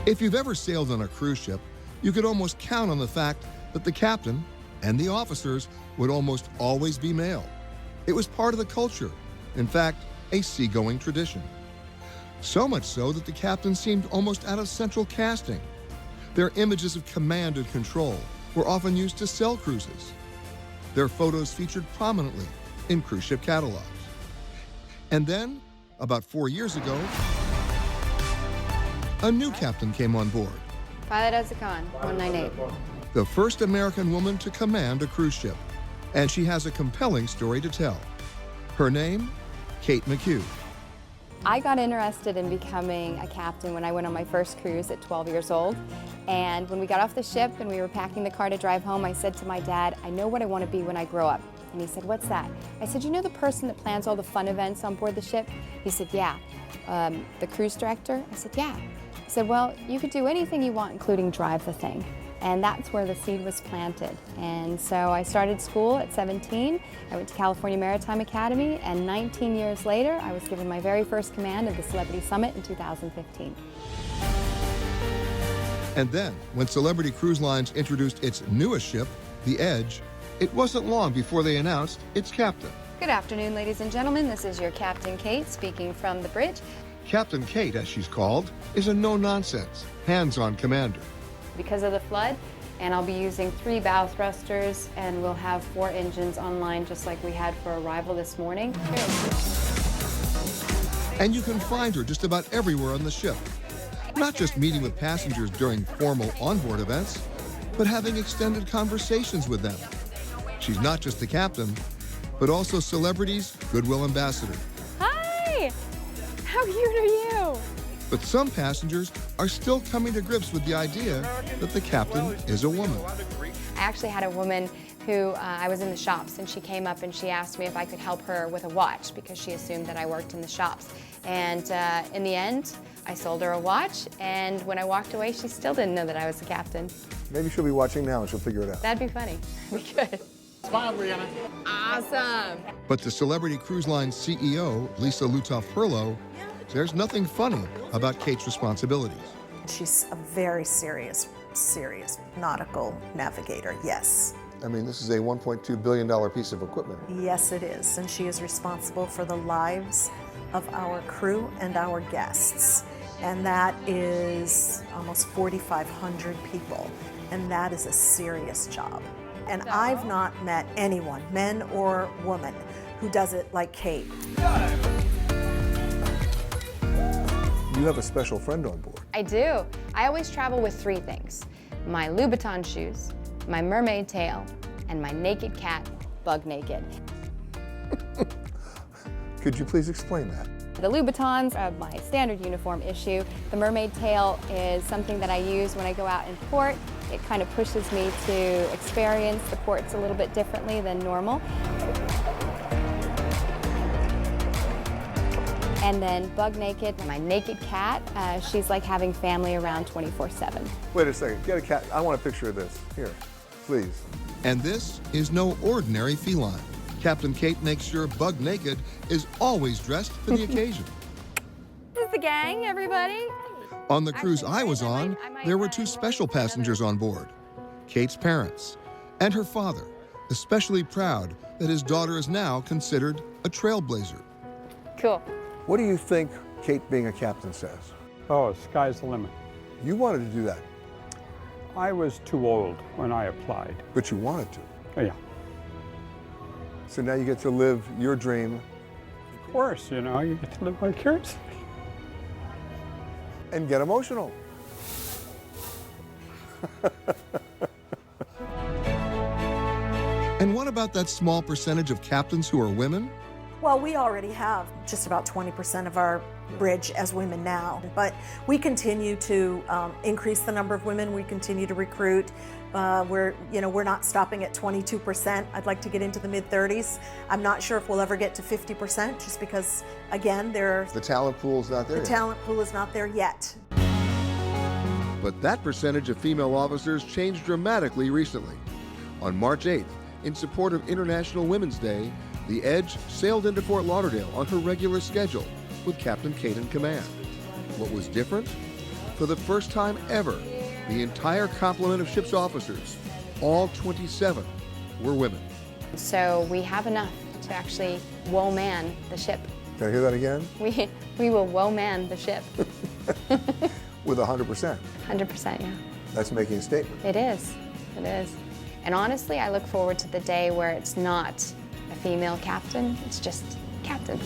If you've ever sailed on a cruise ship, you could almost count on the fact that the captain and the officers would almost always be male. It was part of the culture, in fact, a seagoing tradition. So much so that the captain seemed almost out of central casting. Their images of command and control were often used to sell cruises. Their photos featured prominently in cruise ship catalogs. And then, about 4 years ago, a new captain came on board. Pilot Khan, 198. The first American woman to command a cruise ship. And she has a compelling story to tell. Her name, Kate McCue. I got interested in becoming a captain when I went on my first cruise at 12 years old. And when we got off the ship and we were packing the car to drive home, I said to my dad, I know what I want to be when I grow up. And he said, what's that? I said, you know the person that plans all the fun events on board the ship? He said, yeah. The cruise director? I said, yeah. He said, well, you could do anything you want, including drive the thing. And that's where the seed was planted. And so I started school at 17. I went to California Maritime Academy, and 19 years later, I was given my very first command of the Celebrity Summit in 2015. And then, when Celebrity Cruise Lines introduced its newest ship, the Edge, it wasn't long before they announced its captain. Good afternoon, ladies and gentlemen. This is your Captain Kate speaking from the bridge. Captain Kate, as she's called, is a no-nonsense, hands-on commander. Because of the flood, and I'll be using 3 bow thrusters, and we'll have 4 engines online just like we had for arrival this morning. And you can find her just about everywhere on the ship. Not just meeting with passengers during formal onboard events, but having extended conversations with them. She's not just the captain, but also celebrities' goodwill ambassador. Hi! How cute are you? But some passengers are still coming to grips with the idea that the captain is a woman. I actually had a woman who, I was in the shops, and she came up and she asked me if I could help her with a watch because she assumed that I worked in the shops. And in the end, I sold her a watch, and when I walked away, she still didn't know that I was the captain. Maybe she'll be watching now and she'll figure it out. That'd be funny. We could. Smile, Brianna. Awesome. But the Celebrity Cruise Line CEO, Lisa Lutoff-Perlo, there's nothing funny about Kate's responsibilities. She's a very serious nautical navigator, yes. I mean, this is a $1.2 billion piece of equipment. Yes, it is, and she is responsible for the lives of our crew and our guests. And that is almost 4,500 people, and that is a serious job. And I've not met anyone, men or woman, who does it like Kate. You have a special friend on board. I do. I always travel with 3 things: my Louboutin shoes, my mermaid tail, and my naked cat, Bug Naked. Could you please explain that? The Louboutins are my standard uniform issue. The mermaid tail is something that I use when I go out in port. It kind of pushes me to experience the ports a little bit differently than normal. And then Bug Naked, my naked cat, she's like having family around 24/7. Wait a second, get a cat. I want a picture of this. Here, please. And this is no ordinary feline. Captain Kate makes sure Bug Naked is always dressed for the occasion. This is the gang, everybody. On the cruise I was on, there were 2 special passengers on board. Kate's parents and her father, especially proud that his daughter is now considered a trailblazer. Cool. What do you think Kate being a captain says? Oh, sky's the limit. You wanted to do that, I was too old when I applied. but you wanted to. Oh, yeah. So now you get to live your dream Of course, you know, you get to live vicariously. and get emotional. And what about that small percentage of captains who are women? Well, we already have just about 20% of our bridge as women now, but we continue to increase the number of women. We continue to recruit. We're not stopping at 22%. I'd like to get into the mid-30s. I'm not sure if we'll ever get to 50%, just because, again, The talent pool's not there the yet. talent pool is not there yet. But that percentage of female officers changed dramatically recently. On March 8th, in support of International Women's Day, the Edge sailed into Fort Lauderdale on her regular schedule with Captain Kate in command. What was different? For the first time ever, the entire complement of ship's officers, all 27, were women. So we have enough to actually woman the ship. Can I hear that again? We will woman the ship. With 100%. 100%, yeah. That's making a statement. It is. It is. And honestly, I look forward to the day where it's not a female captain, it's just captain.